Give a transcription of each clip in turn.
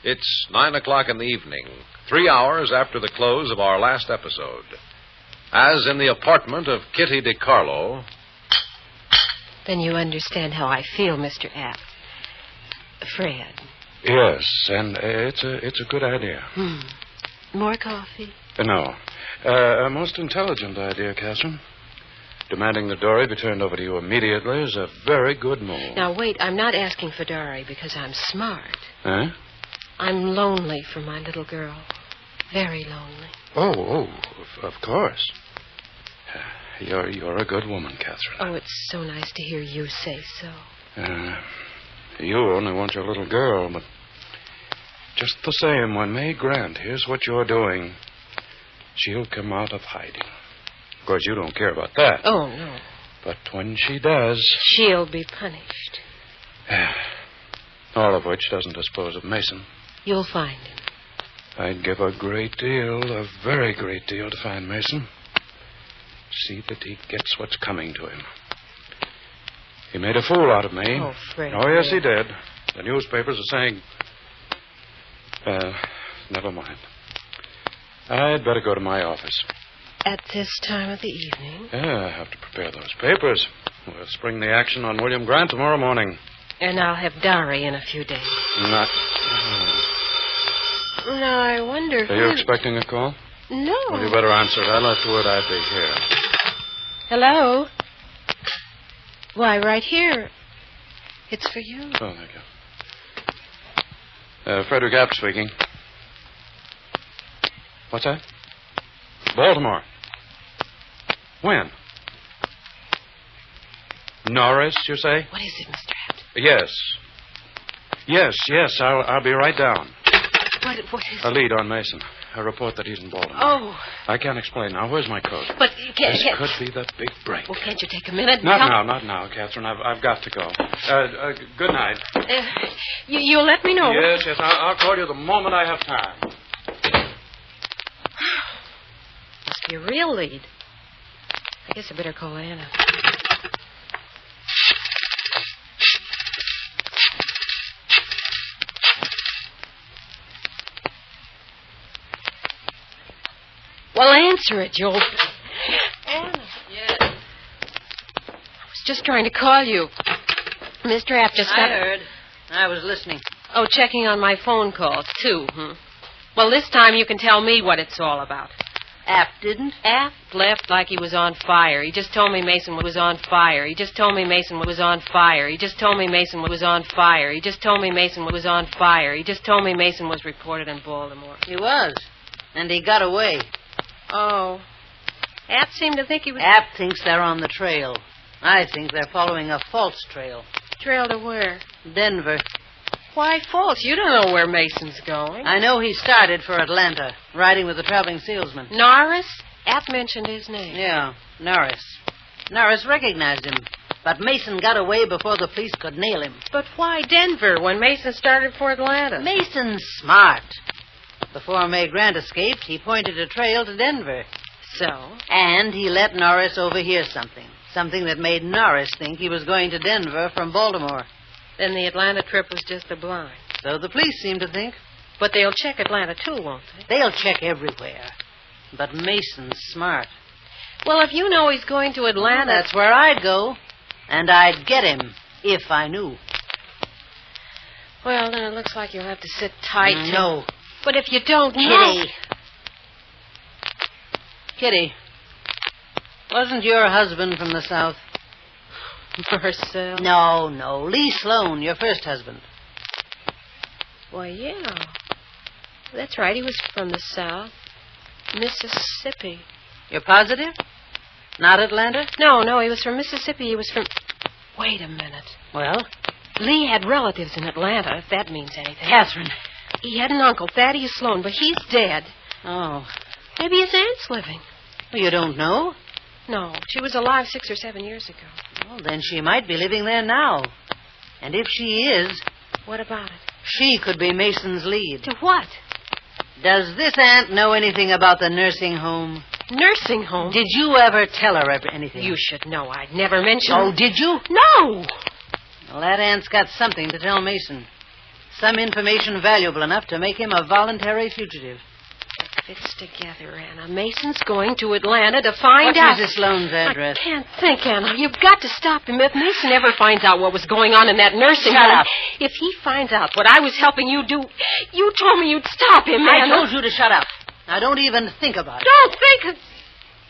It's 9 o'clock in the evening, 3 hours after the close of our last episode. As in the apartment of Kitty DiCarlo... Then you understand how I feel, Mr. Apt. Fred. Yes, and it's a good idea. More coffee? No. A most intelligent idea, Catherine. Demanding that Dory be turned over to you immediately is a very good move. Now, wait. I'm not asking for Dory because I'm smart. Huh? I'm lonely for my little girl. Very lonely. Oh, of course. You're a good woman, Catherine. Oh, it's so nice to hear you say so. You only want your little girl, but just the same, when May Grant hears what you're doing, she'll come out of hiding. Of course, you don't care about that. Oh, no. But when she does... She'll be punished. All of which doesn't dispose of Mason. You'll find him. I'd give a great deal, a very great deal, to find Mason. See that he gets what's coming to him. He made a fool out of me. Oh, Fred. Oh, yes, he did. The newspapers are saying... never mind. I'd better go to my office. At this time of the evening? Yeah, I have to prepare those papers. We'll spring the action on William Grant tomorrow morning. And I'll have Dory in a few days. Not... Now, I wonder... Are you expecting a call? No. Well, you better answer it. I left word I'd be here. Hello? Why, right here. It's for you. Oh, thank you. Frederick Apt speaking. What's that? Baltimore. When? Norris, you say? What is it, Mr. Apt? Yes. I'll be right down. What is A lead on Mason. A report that he's in Baltimore. Oh. I can't explain now. Where's my coat? But can't... This could be the big break. Well, can't you take a minute? Not now, Catherine. I've got to go. Good night. You'll let me know. Yes. I'll call you the moment I have time. Must be a real lead. I guess I better call Anna. Well, answer it, Joel. Anna. Yes. I was just trying to call you. Mr. Apt just got... I heard. I was listening. Oh, checking on my phone calls, too, Well, this time you can tell me what it's all about. Apt didn't? Apt left like he was on fire. He just told me Mason was on fire. He just told me Mason was on fire. He just told me Mason was on fire. He just told me Mason was on fire. He just told me Mason was reported in Baltimore. He was. And he got away. Oh. Apt seemed to think he was... Apt thinks they're on the trail. I think they're following a false trail. Trail to where? Denver. Why false? You don't know where Mason's going. I know he started for Atlanta, riding with a traveling salesman. Norris? Apt mentioned his name. Yeah, Norris. Norris recognized him. But Mason got away before the police could nail him. But why Denver when Mason started for Atlanta? Mason's smart. Before May Grant escaped, he pointed a trail to Denver. So? And he let Norris overhear something. Something that made Norris think he was going to Denver from Baltimore. Then the Atlanta trip was just a blind. So the police seem to think. But they'll check Atlanta, too, won't they? They'll check everywhere. But Mason's smart. Well, if you know he's going to Atlanta... Well, that's where I'd go. And I'd get him, if I knew. Well, then it looks like you'll have to sit tight. No. But if you don't know... Kitty. Wasn't your husband from the South? Marcel? No. Lee Sloan, your first husband. Why, yeah. That's right. He was from the South. Mississippi. You're positive? Not Atlanta? No. He was from Mississippi. He was from... Wait a minute. Well? Lee had relatives in Atlanta, if that means anything. Catherine. He had an uncle, Thaddeus Sloan, but he's dead. Oh. Maybe his aunt's living. Well, you don't know? No, she was alive 6 or 7 years ago. Well, then she might be living there now. And if she is... What about it? She could be Mason's lead. To what? Does this aunt know anything about the nursing home? Nursing home? Did you ever tell her anything? You should know. I'd never mentioned... Oh, did you? No! Well, that aunt's got something to tell Mason. Some information valuable enough to make him a voluntary fugitive. Fits together, Anna. Mason's going to Atlanta to find out. What's Mrs. Sloane's address? I can't think, Anna. You've got to stop him. If Mason ever finds out what was going on in that nursing home... Shut up. If he finds out what I was helping you do... You told me you'd stop him, I Anna. told you to shut up. Now, don't even think about it. Don't think...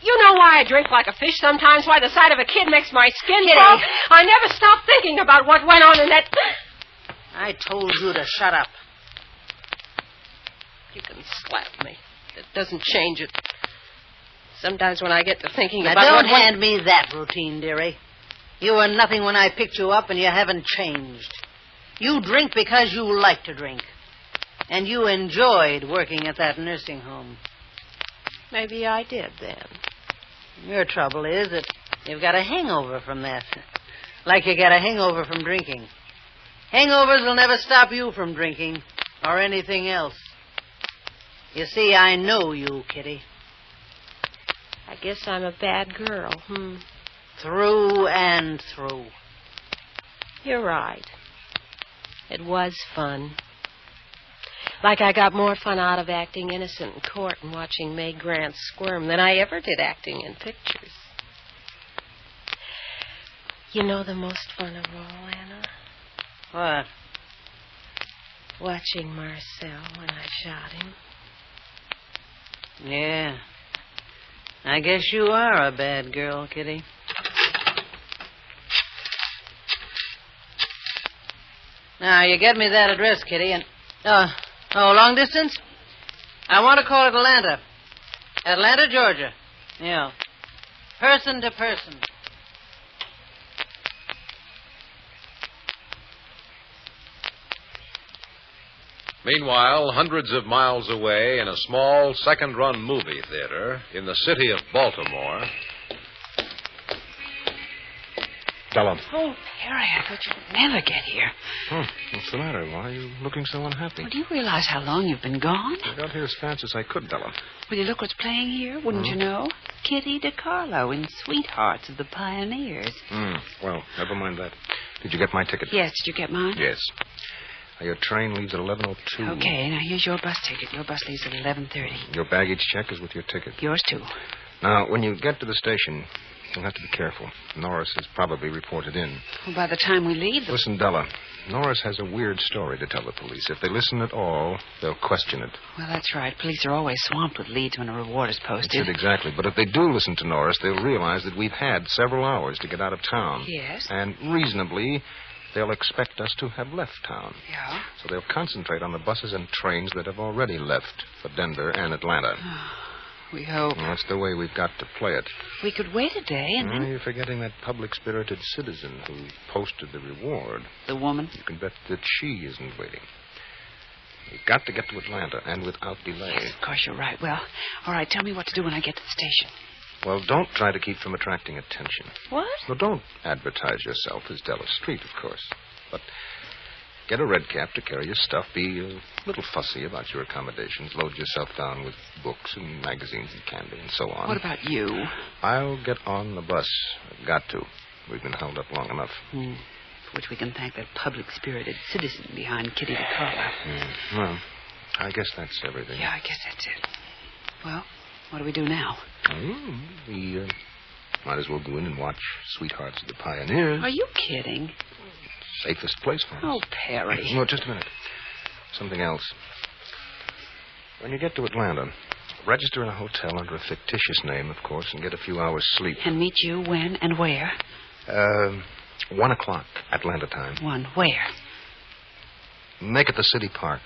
You know why I drink like a fish sometimes? Why the sight of a kid makes my skin Kitty. crawl? I never stop thinking about what went on in that... I told you to shut up. You can slap me. It doesn't change it. Sometimes when I get to thinking Now, about don't what... hand me that routine, dearie. You were nothing when I picked you up, and you haven't changed. You drink because you like to drink. And you enjoyed working at that nursing home. Maybe I did then. Your trouble is that you've got a hangover from that. Like you got a hangover from drinking. Hangovers will never stop you from drinking or anything else. You see, I know you, Kitty. I guess I'm a bad girl, Through and through. You're right. It was fun. Like I got more fun out of acting innocent in court and watching May Grant squirm than I ever did acting in pictures. You know the most fun of all, Anna? What? Watching Marcel when I shot him. Yeah. I guess you are a bad girl, Kitty. Now, you get me that address, Kitty, and... long distance? I want to call it Atlanta. Atlanta, Georgia. Yeah. Person to person. Meanwhile, hundreds of miles away in a small second-run movie theater in the city of Baltimore... Della. Oh, Perry, I thought you'd never get here. What's the matter? Why are you looking so unhappy? Well, do you realize how long you've been gone? I got here as fast as I could, Della. Will you look what's playing here? Wouldn't you know? Kitty DiCarlo in Sweethearts of the Pioneers. Well, never mind that. Did you get my ticket? Yes, did you get mine? Yes. Your train leaves at 11:02. Okay, now here's your bus ticket. Your bus leaves at 11:30. Your baggage check is with your ticket. Yours, too. Now, when you get to the station, you'll have to be careful. Norris has probably reported in. Well, by the time we leave... Listen, Della. Norris has a weird story to tell the police. If they listen at all, they'll question it. Well, that's right. Police are always swamped with leads when a reward is posted. That's it, exactly. But if they do listen to Norris, they'll realize that we've had several hours to get out of town. Yes. And reasonably, they'll expect us to have left town. Yeah? So they'll concentrate on the buses and trains that have already left for Denver and Atlanta. We hope. Well, that's the way we've got to play it. We could wait a day and then... You're forgetting that public-spirited citizen who posted the reward. The woman? You can bet that she isn't waiting. We've got to get to Atlanta, and without delay. Yes, of course, you're right. Well, all right, tell me what to do when I get to the station. Well, don't try to keep from attracting attention. What? Well, don't advertise yourself as Della Street, of course. But get a red cap to carry your stuff. Be a little fussy about your accommodations. Load yourself down with books and magazines and candy and so on. What about you? I'll get on the bus. I've got to. We've been held up long enough. For which we can thank that public-spirited citizen behind Kitty DiCarlo. Well, I guess that's everything. Yeah, I guess that's it. Well, what do we do now? We might as well go in and watch Sweethearts of the Pioneers. Are you kidding? Safest place for us. Oh, Perry. No, just a minute. Something else. When you get to Atlanta, register in a hotel under a fictitious name, of course, and get a few hours' sleep. And meet you when and where? 1 o'clock, Atlanta time. Where? Make it the City Park,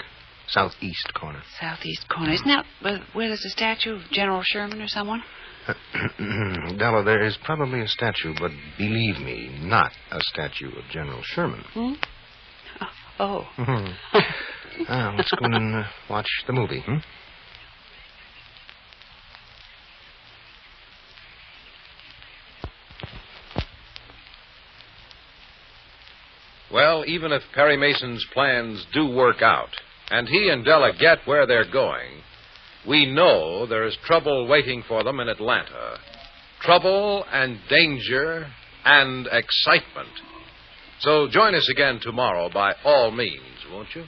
southeast corner. Southeast corner. Isn't that where there's a statue of General Sherman or someone? Della, there is probably a statue, but believe me, not a statue of General Sherman. Oh. Let's go in and watch the movie, Well, even if Perry Mason's plans do work out, and he and Della get where they're going, we know there is trouble waiting for them in Atlanta. Trouble and danger and excitement. So join us again tomorrow by all means, won't you?